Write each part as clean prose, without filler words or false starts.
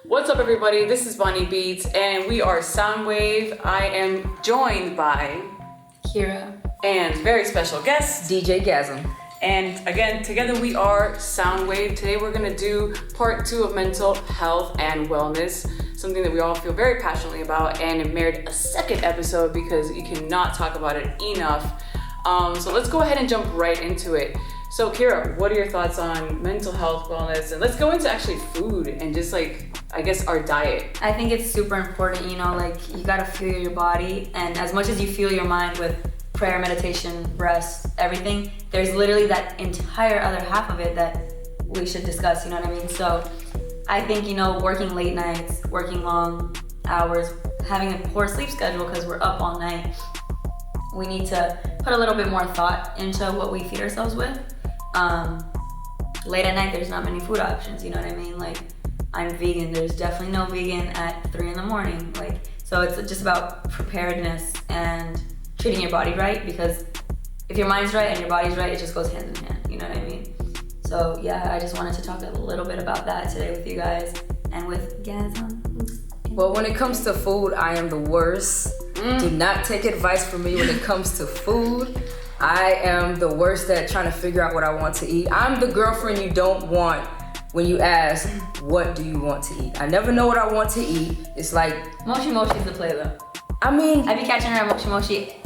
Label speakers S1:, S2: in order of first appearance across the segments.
S1: What's up, everybody? This is Bonnie Beats, and we are Soundwave. I am joined by
S2: Kira
S1: and very special guest
S3: DJ Gasm.
S1: And again, together we are Soundwave. Today we're gonna do part 2 of mental health and wellness, something that we all feel very passionately about, and it merited a second episode because you cannot talk about it enough. So let's go ahead and jump right into it. So Kira, what are your thoughts on mental health, wellness, and let's go into actually food and just I guess our diet.
S2: I think it's super important, you gotta feel your body, and as much as you feel your mind with prayer, meditation, rest, everything, there's literally that entire other half of it that we should discuss, you know what I mean? So I think, working late nights, working long hours, having a poor sleep schedule because we're up all night, we need to put a little bit more thought into what we feed ourselves with. Late at night, there's not many food options, you know what I mean? I'm vegan, there's definitely no vegan at 3 a.m. So it's just about preparedness and treating your body right, because if your mind's right and your body's right, it just goes hand in hand, you know what I mean? So yeah, I just wanted to talk a little bit about that today with you guys and with Gasm.
S3: Well, when it comes to food, I am the worst. Do not take advice from me when it comes to food. I am the worst at trying to figure out what I want to eat. I'm the girlfriend you don't want when you ask, what do you want to eat? I never know what I want to eat. It's like...
S2: Moshi Moshi is the play though.
S3: I mean...
S2: I be catching her at Moshi Moshi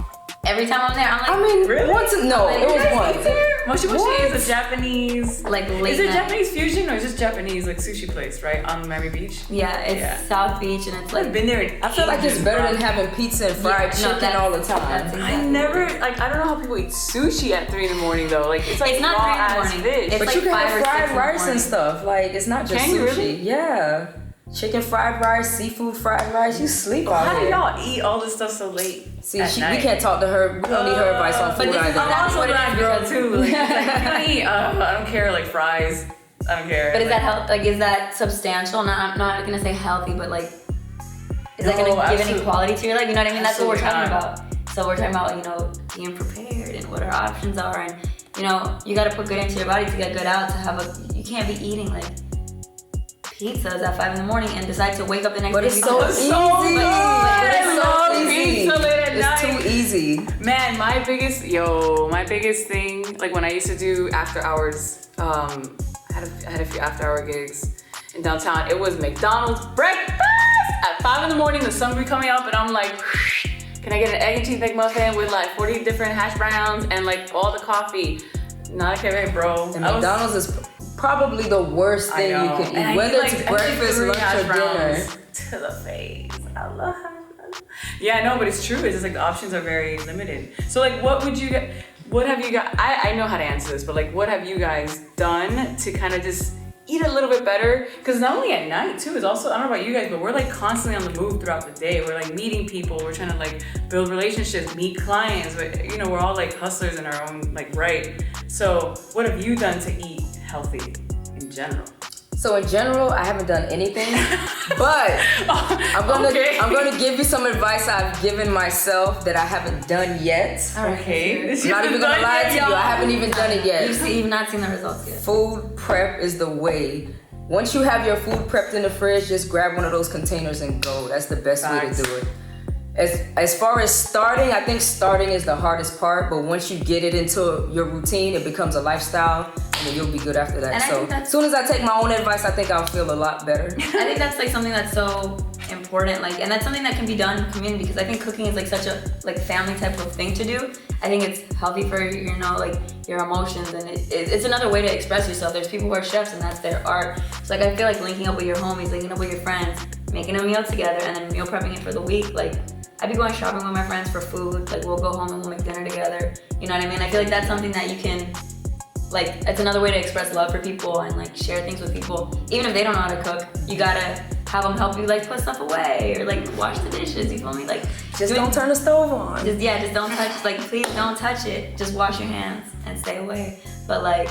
S2: every time I'm there. I'm like...
S3: I mean,
S1: really?
S3: It was once.
S1: Moshi Moshi is a Japanese...
S2: late
S1: Is it
S2: night.
S1: Japanese fusion or is it Japanese sushi place, right? On Miami Beach?
S2: Yeah, it's South Beach and it's
S1: I've been there.
S3: I feel like it's better than having pizza and fried chicken all the time.
S2: That's exactly
S1: I never, I don't know how people eat sushi at 3 a.m. though.
S2: It's not
S1: raw
S2: 3 a.m.
S1: fish.
S2: It's
S3: But
S2: like
S3: you can
S2: 5 or
S3: have
S2: 6
S3: fried
S2: in the
S3: rice and
S2: morning.
S3: stuff. It's not just
S1: Can
S3: sushi.
S1: you really?
S3: Yeah. Chicken fried rice, seafood fried rice. You sleep out
S1: How do
S3: here.
S1: y'all eat all this stuff so late?
S3: See,
S1: at
S3: we
S1: night?
S3: can't talk to her. We don't need her advice on
S2: But
S3: food
S2: this is
S3: either.
S1: I'm
S2: That's
S1: also
S2: what it
S1: that
S2: is,
S1: girl
S2: because-
S1: too. Like, I don't eat, I don't care, fries. I don't care.
S2: But is that is that substantial? I'm not gonna say healthy, but is that
S1: No,
S2: gonna give any
S1: absolutely.
S2: quality to your life? You know what I mean? That's what we're
S1: Absolutely
S2: talking about. So we're talking about, being prepared and what our options are, and you gotta put good into your body to get good out. You can't be eating pizzas at 5 a.m. and decide to wake up the next
S3: But
S2: day.
S3: it's so
S2: because-
S3: easy.
S1: I love pizza late at night.
S3: It's too easy.
S1: Man, my biggest thing, when I used to do after hours, I had a few after hour gigs in downtown. It was McDonald's breakfast at 5 a.m. The sun be coming up, and I'm like, can I get an egg and cheese McMuffin with 40 different hash browns and all the coffee? Not okay, bro.
S3: And McDonald's is probably the worst thing you could
S1: And I
S3: eat. Whether
S1: eat,
S3: it's breakfast, lunch,
S1: hash
S3: or dinner.
S1: browns to the face. I love hash browns. Yeah, no, but it's true. It's just the options are very limited. So what have you got? I know how to answer this, but what have you guys done to kind of just eat a little bit better? Because not only at night too, it's also, I don't know about you guys, but we're constantly on the move throughout the day. We're meeting people, we're trying to build relationships, meet clients, but we're all hustlers in our own right. So what have you done to eat healthy in general?
S3: So in general, I haven't done anything, but I'm gonna give you some advice I've given myself that I haven't done yet.
S1: Okay.
S3: I'm not even gonna lie to you, I haven't even done it yet.
S2: You've not seen the results yet.
S3: Food prep is the way. Once you have your food prepped in the fridge, just grab one of those containers and go. That's the best way to do it. As far as starting, I think starting is the hardest part, but once you get it into your routine, it becomes a lifestyle, and then you'll be good after that.
S2: And I
S3: So
S2: think
S3: as soon as I take my own advice, I think I'll feel a lot better.
S2: I think that's something that's so important, and that's something that can be done in community, because I think cooking is such a family type of thing to do. I think it's healthy for your emotions, and it's another way to express yourself. There's people who are chefs and that's their art. So I feel linking up with your homies, linking up with your friends, making a meal together, and then meal prepping it for the week. I be going shopping with my friends for food. We'll go home and we'll make dinner together. You know what I mean? I feel that's something that you can, it's another way to express love for people and share things with people. Even if they don't know how to cook, you gotta have them help you put stuff away or wash the dishes. You feel me?
S3: Just don't turn the stove on.
S2: Just don't touch. Please don't touch it. Just wash your hands and stay away. But I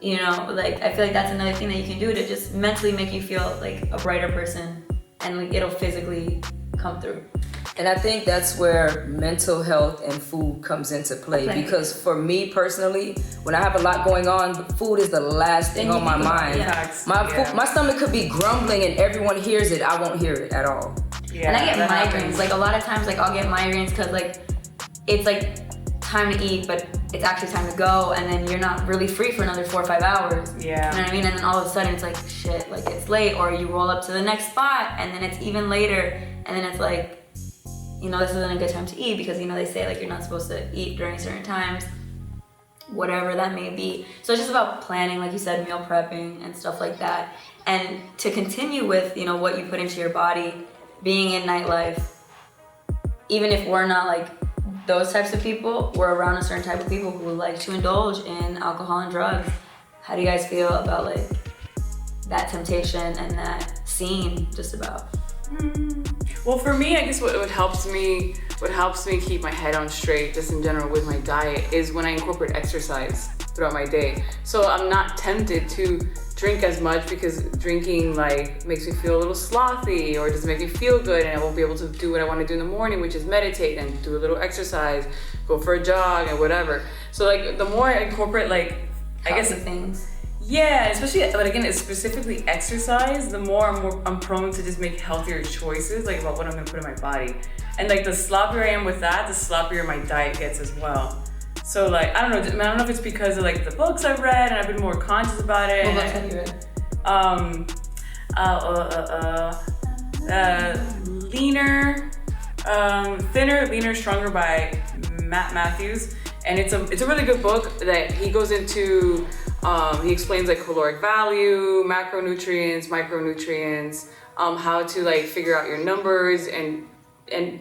S2: feel that's another thing that you can do to just mentally make you feel a brighter person, and it'll physically come through.
S3: And I think that's where mental health and food comes into play. Because for me personally, when I have a lot going on, food is the last thing on my mind. My stomach could be grumbling and everyone hears it. I won't hear it at all.
S2: Yeah, and I get migraines. Like a lot of times, like I'll get migraines because like it's like time to eat, but it's actually time to go, and then you're not really free for another 4 or 5 hours.
S1: Yeah.
S2: You know what I mean? And then all of a sudden it's like shit, like it's late, or you roll up to the next spot, and then it's even later, and then it's like, you know, this isn't a good time to eat because you know they say like you're not supposed to eat during certain times, whatever that may be. So it's just about planning, like you said, meal prepping and stuff like that, and to continue with you know what you put into your body. Being in nightlife, even if we're not like those types of people, we're around a certain type of people who like to indulge in alcohol and drugs. How do you guys feel about like that temptation and that scene just about?
S1: Well, for me, I guess what helps me keep my head on straight, just in general with my diet, is when I incorporate exercise throughout my day. So I'm not tempted to drink as much because drinking like makes me feel a little slothy or doesn't make me feel good, and I won't be able to do what I want to do in the morning, which is meditate and do a little exercise, go for a jog and whatever. So like the more I incorporate like I guess
S2: things.
S1: Yeah, especially, but again, it's specifically exercise, the more I'm prone to just make healthier choices, like about what I'm gonna put in my body. And like the sloppier I am with that, the sloppier my diet gets as well. So like, I don't know if it's because of like the books I've read and I've been more conscious about it.
S2: What books have you read?
S1: Leaner, Thinner, Leaner, Stronger by Matt Matthews. And it's a really good book that he goes into, he explains like caloric value, macronutrients, micronutrients, how to like figure out your numbers and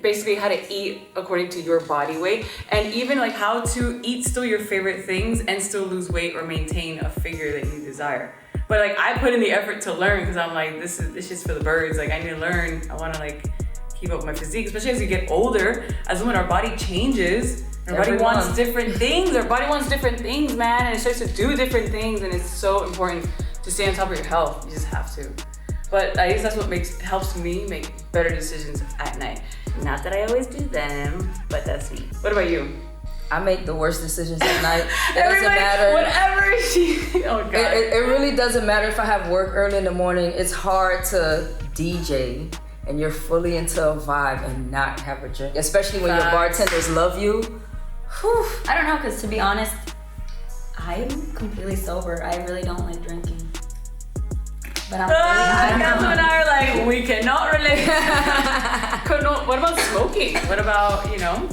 S1: basically how to eat according to your body weight, and even like how to eat still your favorite things and still lose weight or maintain a figure that you desire. But like I put in the effort to learn because I'm like, this is for the birds. Like I need to learn. I want to like keep up my physique, especially as you get older. As women, our body changes. Our body wants different things. Our body wants different things, man, and it starts to do different things. And it's so important to stay on top of your health. You just have to. But I guess that's what helps me make better decisions at night. Not that I always do them, but that's me. What about you?
S3: I make the worst decisions at night. It doesn't matter.
S1: Whatever she. Oh God.
S3: It really doesn't matter if I have work early in the morning. It's hard to DJ and you're fully into a vibe and not have a drink, especially when your bartenders love you. Whew.
S2: I don't know, because to be honest, I'm completely sober. I really don't like drinking. But I'm
S1: Catherine and I are like, we cannot relate. What about smoking? What about, you know?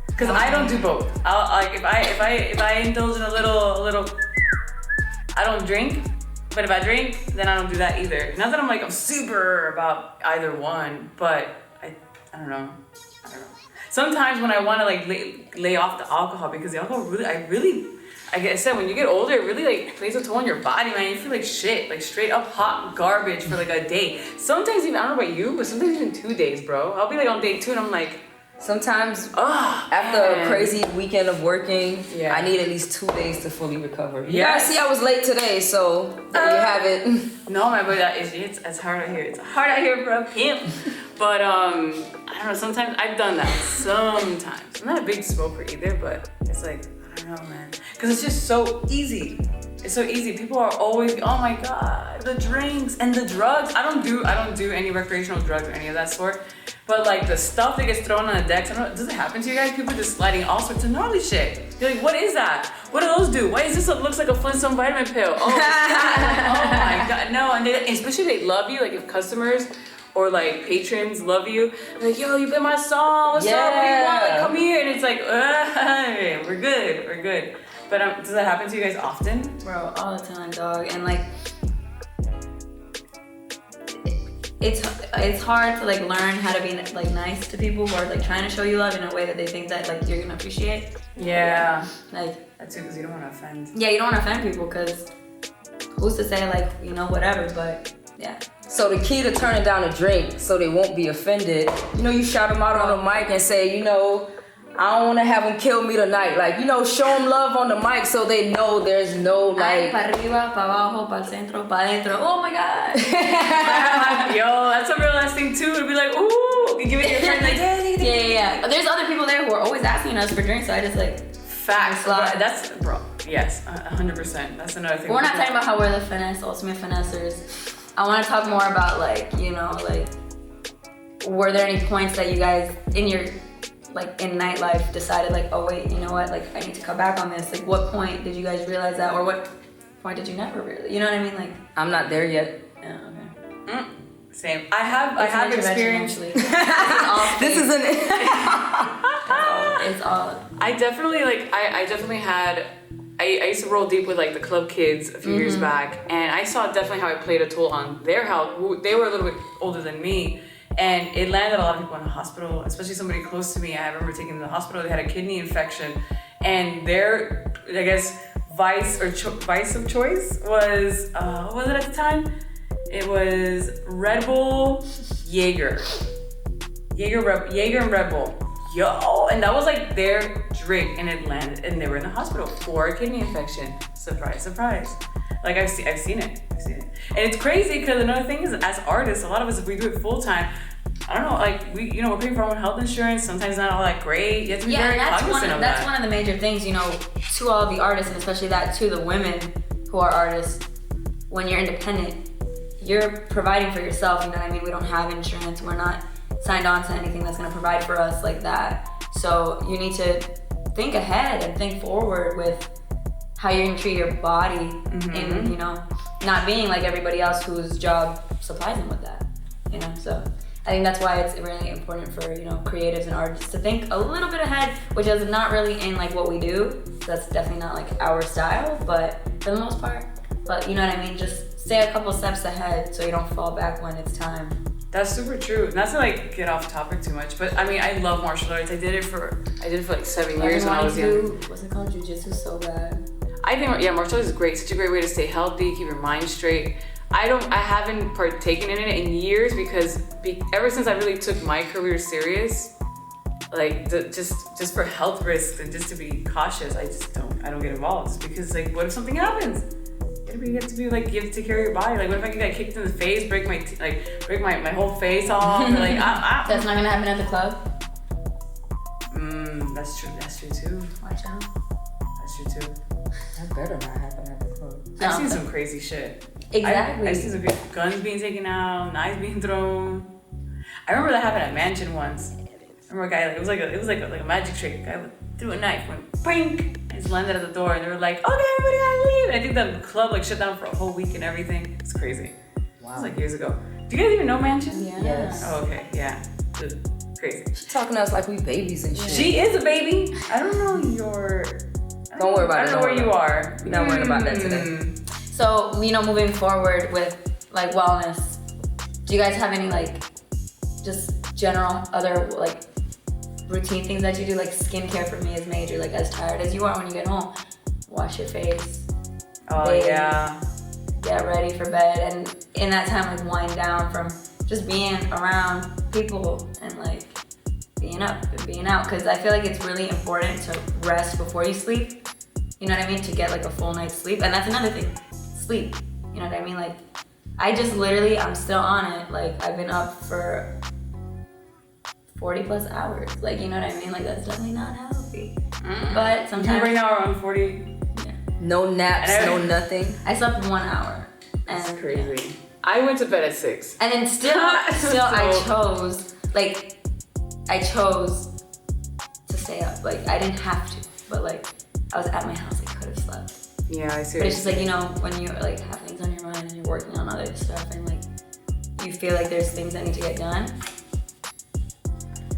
S1: Because I don't do both. I'll like if I indulge in a little, I don't drink. But if I drink, then I don't do that either. Not that I'm super about either one, but I don't know. Sometimes when I want to like lay off the alcohol, because the alcohol really, like I said, when you get older, it really like plays a toll on your body, man. You feel like shit, like straight up hot garbage for like a day. Sometimes even, I don't know about you, but sometimes even 2 days, bro. I'll be like on day 2 and I'm like,
S3: sometimes after a crazy weekend of working, I need at least 2 days to fully recover. You guys see I was late today, so there you have it.
S1: No, man, but it's hard out here. It's hard out here, bro. Pimp. But I don't know, sometimes I've done that. Sometimes. I'm not a big smoker either, but it's like, I don't know, man. Because it's just so easy. It's so easy. People are always, oh my God, the drinks and the drugs. I don't do any recreational drugs or any of that sort. But like the stuff that gets thrown on the decks, I don't know, does it happen to you guys? People just sliding all sorts of gnarly shit. You're like, what is that? What do those do? Why is this looks like a Flintstone vitamin pill? Oh my God, no. And especially they love you, like if customers or like patrons love you, they're like, yo, you play my song, what's up, what do you want? Like, come here. And it's like, we're good. But does that happen to you guys often?
S2: Bro, all the time, dog. And like, it's hard to like learn how to be like nice to people who are like trying to show you love in a way that they think that like you're gonna appreciate.
S1: Yeah.
S2: Like
S1: that's it, because you don't want to offend.
S2: Yeah, you don't want to offend people because who's to say like, you know, whatever, but yeah.
S3: So the key to turning down a drink so they won't be offended, you know, you shout them out on the mic and say, you know, I don't want to have them kill me tonight. Like, you know, show them love on the mic so they know there's no like.
S2: Pa arriba, pa abajo, pa centro, pa dentro. Oh my God.
S1: Yo, that's a real nice thing too. To be like, ooh, Coke. You give it to your friend like,
S2: Yeah. But there's other people there who are always asking us for drinks, so I just like.
S1: Facts. That's, bro, yes, 100%. That's another thing.
S2: But we're not talking about how we're the ultimate finessers. I want to talk more about like, you know, like, were there any points that you guys in your, like in nightlife decided like, oh wait, you know what, like I need to cut back on this. Like what point did you guys realize that, or what point did you never really, you know what I mean? Like,
S3: I'm not there yet.
S2: yeah, okay.
S1: Same. I have experience.
S2: This
S3: This is an.
S2: It's all.
S1: I definitely I definitely had. I used to roll deep with like the club kids a few years back, and I saw definitely how it played a toll on their health. They were a little bit older than me, and it landed a lot of people in the hospital, especially somebody close to me. I remember taking them to the hospital. They had a kidney infection, and their, I guess, vice of choice was what was it at the time? It was Red Bull, Jaeger and Red Bull. Yo, and that was like their drink, and it landed, and they were in the hospital for a kidney infection. Surprise, surprise. Like I've seen it, and it's crazy because another thing is, as artists, a lot of us, if we do it full time, I don't know, like we're paying for our own health insurance. Sometimes not all that great. You have to be very cognizant of that.
S2: That's one of the major things, you know, to all of the artists, and especially that to the women who are artists. When you're independent, you're providing for yourself. You know what I mean? We don't have insurance. We're not signed on to anything that's going to provide for us like that. So you need to think ahead and think forward with how you're going to treat your body, and you know, not being like everybody else whose job supplies them with that, you know. So I think that's why it's really important for, you know, creatives and artists to think a little bit ahead, which is not really in like what we do. That's definitely not like our style, but for the most part. But you know what I mean? Just stay a couple steps ahead so you don't fall back when it's time.
S1: That's super true. Not to like get off topic too much, but I mean, I love martial arts. I did it for like 7 years when I was young.
S2: What's it called? Jiu-jitsu so bad.
S1: I think, yeah, martial arts is great. Such a great way to stay healthy, keep your mind straight. I haven't partaken in it in years because ever since I really took my career serious, like just for health risks and just to be cautious, I don't get involved. Just because like, what if something happens? You have to be like, you have to take care of your body. Like, what if I get kicked in the face, break my whole face off? Or, like,
S2: That's not gonna happen at the club.
S1: That's true too.
S2: Watch out.
S1: That's true too.
S3: That better not happen at the club.
S1: I've seen some crazy shit.
S2: Exactly.
S1: I've seen some guns being taken out, knives being thrown. I remember that happened at Mansion once. I remember a guy, it was like a magic trick. A guy threw a knife, went brink, and just landed at the door, and they were like, okay, everybody gotta leave. And I think the club like shut down for a whole week and everything. It's crazy. Wow. It was like years ago. Do you guys even know Mansion?
S2: Yeah.
S3: Yes.
S1: Oh, okay, yeah. Crazy.
S3: She's talking to us like we babies and shit.
S1: She is a baby. I don't know
S3: Don't worry about it.
S1: I don't know where you are.
S3: We're not worried about that today.
S2: So, you know, moving forward with like wellness, do you guys have any like just general other like routine things that you do? Like skincare for me is major. Like as tired as you are when you get home, wash your face.
S1: Oh
S2: bathe,
S1: yeah.
S2: Get ready for bed, and in that time like wind down from just being around people and like being up and being out, because I feel like it's really important to rest before you sleep. You know what I mean? To get like a full night's sleep. And that's another thing, sleep. You know what I mean? Like I just literally, I'm still on it. Like I've been up for 40 plus hours. Like, you know what I mean? Like that's definitely not healthy. But sometimes.
S1: Right now we're on 40.
S2: Yeah.
S3: No naps, no nothing.
S2: I slept 1 hour.
S1: That's
S2: And
S1: crazy. I went to bed at 6.
S2: And then still I chose to stay up. Like I didn't have to, but like I was at my house, I could have slept.
S1: Yeah, I see.
S2: But it's just like, you know, when you like have things on your mind and you're working on other stuff and like you feel like there's things that need to get done.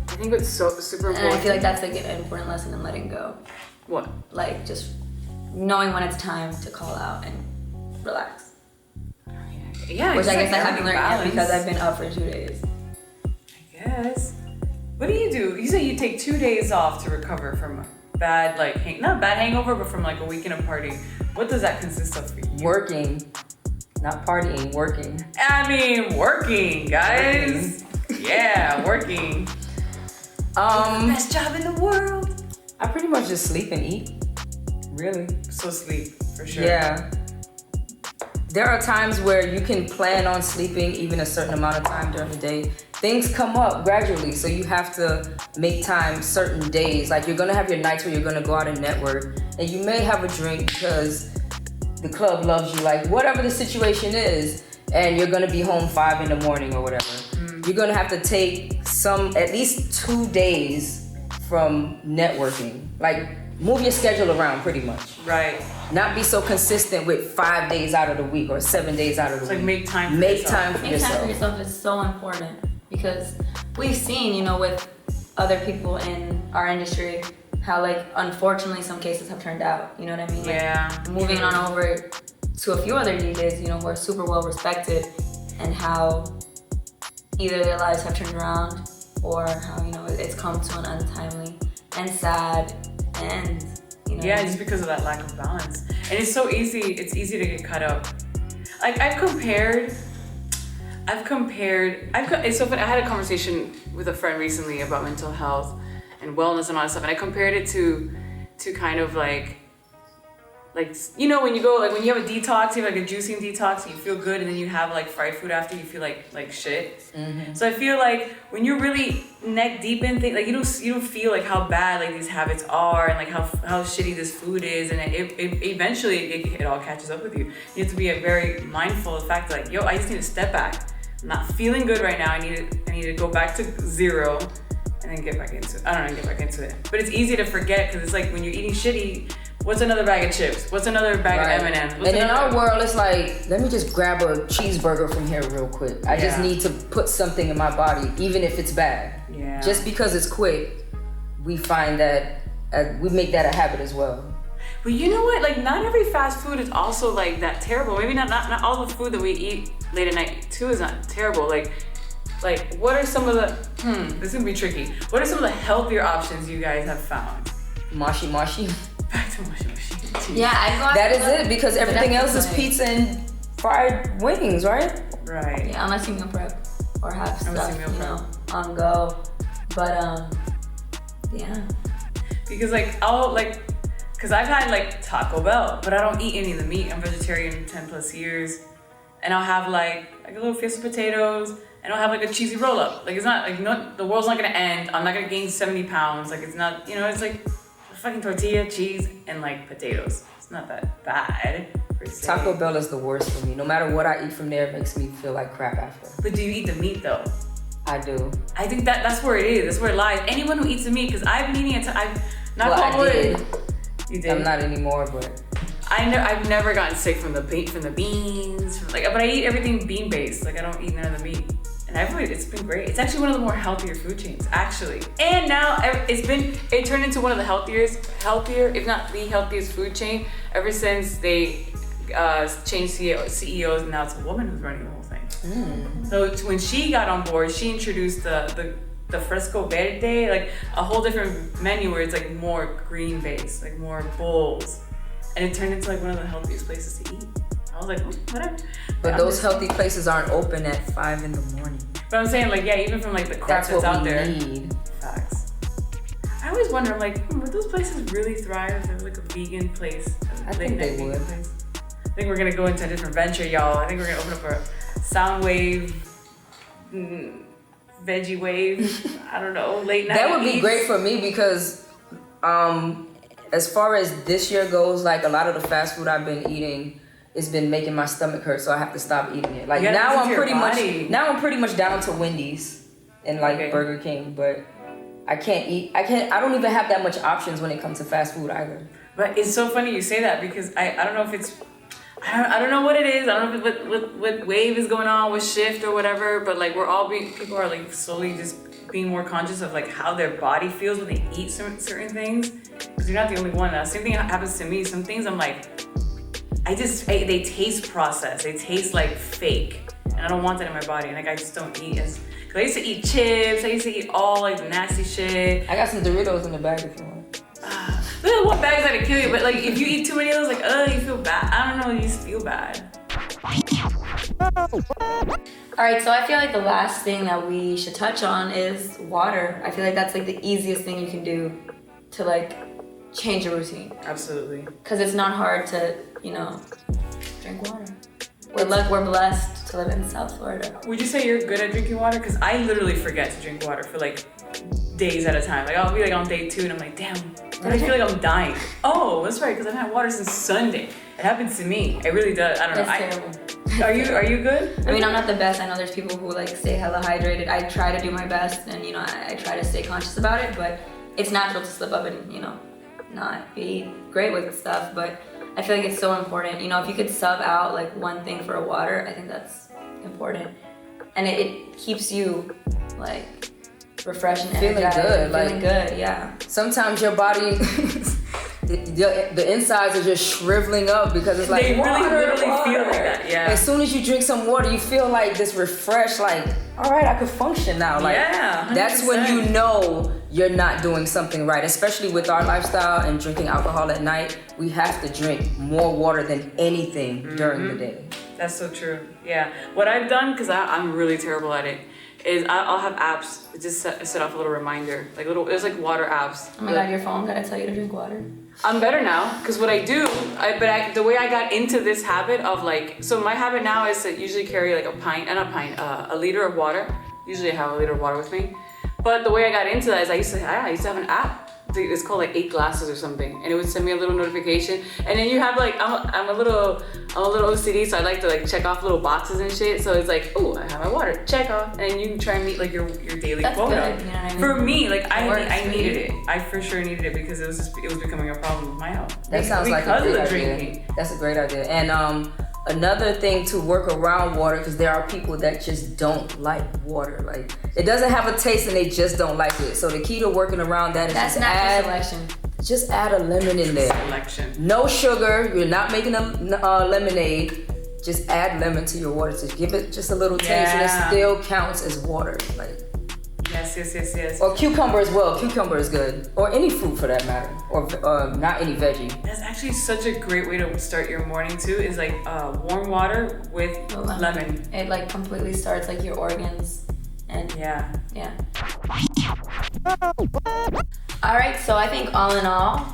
S1: I think it's so super important.
S2: And I feel like that's like an important lesson in letting go.
S1: What?
S2: Like just knowing when it's time to call out and relax.
S1: Yeah,
S2: Which I guess I
S1: like
S2: haven't learned yet because I've been up for 2 days.
S1: I guess. What do? You say you take 2 days off to recover from a bad, like, not a bad hangover, but from like a weekend of partying. What does that consist of for you?
S3: Working. Not partying, working.
S1: I mean, working, guys. Yeah, working. Best job in the world.
S3: I pretty much just sleep and eat. Really.
S1: So sleep, for sure.
S3: Yeah. There are times where you can plan on sleeping even a certain amount of time during the day things come up gradually, so you have to make time certain days. Like you're gonna have your nights where you're gonna go out and network, and you may have a drink because the club loves you, like whatever the situation is, and you're gonna be home 5 in the morning or whatever. You're gonna have to take at least 2 days from networking. Like move your schedule around pretty much.
S1: Right.
S3: Not be so consistent with 5 days out of the week or 7 days out of the week.
S1: Like make time for
S3: Make
S1: yourself.
S3: time for
S2: Make
S3: yourself.
S2: time for yourself is so important because we've seen, you know, with other people in our industry, how like unfortunately some cases have turned out. You know what I mean? Like,
S1: Yeah.
S2: moving on over to a few other DJs, you know, who are super well respected, and how either their lives have turned around or how, you know, it's come to an untimely and sad end. You know
S1: Yeah, just because of that lack of balance. And it's so easy, it's easy to get caught up. Like it's so funny, I had a conversation with a friend recently about mental health and wellness and all that stuff, and I compared it to kind of like, you know, when you go, like when you have a detox, you have like a juicing detox, you feel good, and then you have like fried food after, you feel like shit. Mm-hmm. So I feel like when you're really neck deep in things, like you don't feel like how bad like these habits are, and like how shitty this food is, and it eventually it all catches up with you. You have to be very mindful of the fact that like, yo, I just need to step back. I'm not feeling good right now. I need to go back to zero, and then get back into it. But it's easy to forget because it's like when you're eating shitty. What's another bag of chips? What's another bag of M&Ms?
S3: And in our world, it's like, let me just grab a cheeseburger from here real quick. I just need to put something in my body, even if it's bad. Yeah. Just because it's quick, we find that we make that a habit as well.
S1: But you know what? Like, not every fast food is also like that terrible. Maybe not all the food that we eat late at night too is not terrible. Like what are some of the? This is gonna be tricky. What are some of the healthier options you guys have found?
S3: Mashi.
S1: Back to mushy.
S2: Yeah,
S3: that is it, because everything else is pizza and fried wings, right?
S1: Right.
S2: Yeah, unless you meal prep or have stuff, you know, on go. But yeah.
S1: Because because I've had like Taco Bell, but I don't eat any of the meat. I'm vegetarian 10 plus years, and I'll have like a little fiesta potatoes, and I'll have like a cheesy roll up. Like it's not like the world's not gonna end. I'm not gonna gain 70 pounds. Like it's not, you know, it's like fucking tortilla, cheese, and like potatoes. It's not that bad per se.
S3: Taco Bell is the worst for me. No matter what I eat from there, it makes me feel like crap after.
S1: But do you eat the meat though?
S3: I do.
S1: I think that's where it is. That's where it lies. Anyone who eats the meat, because I've been eating it. I've not
S3: I did.
S1: You did.
S3: I'm not anymore, but
S1: I've never gotten sick from the beans. But I eat everything bean based. Like I don't eat none of the meat. And it's been great. It's actually one of the more healthier food chains, actually. And now it turned into one of the healthier, if not the healthiest food chain ever since they changed CEOs, and now it's a woman who's running the whole thing. So when she got on board, she introduced the fresco verde, like a whole different menu where it's like more green based, like more bowls, and it turned into like one of the healthiest places to eat. I was like, whatever.
S3: But those healthy places aren't open at 5 in the morning.
S1: But I'm saying, like, yeah, even from like the crap that's out there.
S3: Need.
S1: Facts. I always wonder, I'm like, would those places really thrive if there was like a vegan place?
S3: I think they would.
S1: Place? I think we're gonna go into a different venture, y'all. I think we're gonna open up a Soundwave, veggie wave. I don't know, late night.
S3: That would be
S1: eats.
S3: great for me because, as far as this year goes, like a lot of the fast food I've been eating, it's been making my stomach hurt, so I have to stop eating it. Like now I'm pretty much down to Wendy's and like Burger King, but I don't even have that much options when it comes to fast food either.
S1: But it's so funny you say that because I don't know if it's, I don't know what it is. I don't know if what wave is going on with shift or whatever, but like people are like slowly just being more conscious of like how their body feels when they eat certain things. Because you're not the only one. Same thing happens to me. Some things I'm like, they taste processed. They taste like fake. And I don't want that in my body. And like, I just don't eat cause I used to eat chips. I used to eat all like the nasty shit.
S3: I got some Doritos in the bag if you want.
S1: What bag's gonna kill you? But like, if you eat too many of those, like, you feel bad. I don't know, you just feel bad.
S2: All right, so I feel like the last thing that we should touch on is water. I feel like that's like the easiest thing you can do to like change your routine.
S1: Absolutely.
S2: Because it's not hard to, drink water. With luck, we're blessed to live in South Florida.
S1: Would you say you're good at drinking water? Because I literally forget to drink water for like days at a time. Like I'll be like on day 2 and I'm like, damn, I feel like I'm dying. Oh, that's right, because I've had water since Sunday. It happens to me. It really does. I don't know.
S2: It's terrible.
S1: Are you good?
S2: I mean, I'm not the best. I know there's people who like stay hella hydrated. I try to do my best, and you know, I try to stay conscious about it. But it's natural to slip up and, you know, not be great with stuff. But I feel like it's so important. You know, if you could sub out like one thing for a water, I think that's important. And it keeps you like refreshed and
S3: Feeling
S2: energized.
S3: good,
S2: Feeling good, yeah.
S3: Sometimes your body, the insides are just shriveling up because it's like
S1: They
S3: water,
S1: really literally
S3: water.
S1: feel like that, yeah.
S3: As soon as you drink some water, you feel like this refreshed, like, all right, I could function now. Like,
S1: Yeah, 100%.
S3: that's when you know you're not doing something right, especially with our lifestyle and drinking alcohol at night. We have to drink more water than anything during the day.
S1: That's so true. Yeah. What I've done, because I'm really terrible at it, is I'll have apps that just set off a little reminder. Like there's like water apps.
S2: Oh my God, your phone gotta tell you to drink water.
S1: I'm better now, because what I do, the way I got into this habit of like, so my habit now is to usually carry like a liter of water. Usually I have a liter of water with me. But the way I got into that is I used to have an app. It's called like 8 glasses or something, and it would send me a little notification. And then you have like, I'm a little OCD, so I like to like check off little boxes and shit. So it's like, oh, I have my water, check off, and you can try and meet like your daily
S2: That's
S1: quota.
S2: good, you know what I mean?
S1: For me, like I
S2: for
S1: needed
S2: you.
S1: it. I for sure needed it because it was becoming a problem with my health.
S3: That sounds like a
S1: Because
S3: great
S1: of the
S3: idea.
S1: drinking.
S3: That's a great idea. And another thing to work around water, because there are people that just don't like water. Like it doesn't have a taste and they just don't like it. So the key to working around that is
S2: That's natural selection.
S3: just add a lemon in there.
S1: Selection.
S3: No sugar. You're not making a lemonade. Just add lemon to your water to give it just a little taste, and it
S1: Yeah.
S3: still counts as water. Like.
S1: Yes.
S3: Or cucumber as well. Cucumber is good. Or any fruit for that matter. Or not any veggie.
S1: That's actually such a great way to start your morning too. Is like warm water with lemon.
S2: It like completely starts like your organs and
S1: Yeah.
S2: yeah. All right, so I think all in all,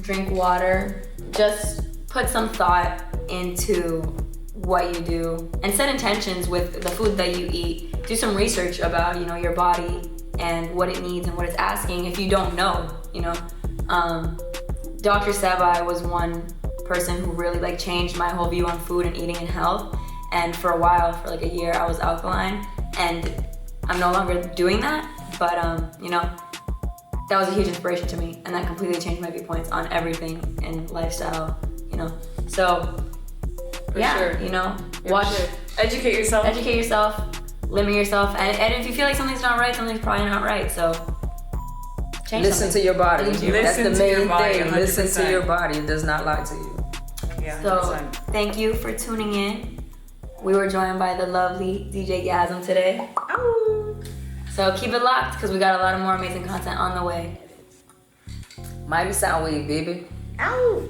S2: drink water. Just put some thought into what you do and set intentions with the food that you eat. Do some research about, you know, your body and what it needs and what it's asking if you don't know, you know. Dr. Sabai was one person who really like changed my whole view on food and eating and health. And for a while, for like a year, I was alkaline, and I'm no longer doing that. But you know, that was a huge inspiration to me, and that completely changed my viewpoints on everything in lifestyle. You know, so yeah,
S1: sure.
S2: you know,
S1: Educate yourself.
S2: educate yourself, limit yourself, and if you feel like something's not right, something's probably not right. So change
S3: Listen
S2: something.
S3: to your body.
S1: Listen
S3: That's the
S1: to your
S3: main
S1: body,
S3: thing. Listen
S1: 100%.
S3: to your body. It does not lie to you.
S1: Yeah.
S2: So
S1: 100%.
S2: thank you for tuning in. We were joined by the lovely DJ Gasm today.
S1: Ow.
S2: So keep it locked because we got a lot of more amazing content on the way.
S3: Mighty Soundwave, baby.
S1: Ow.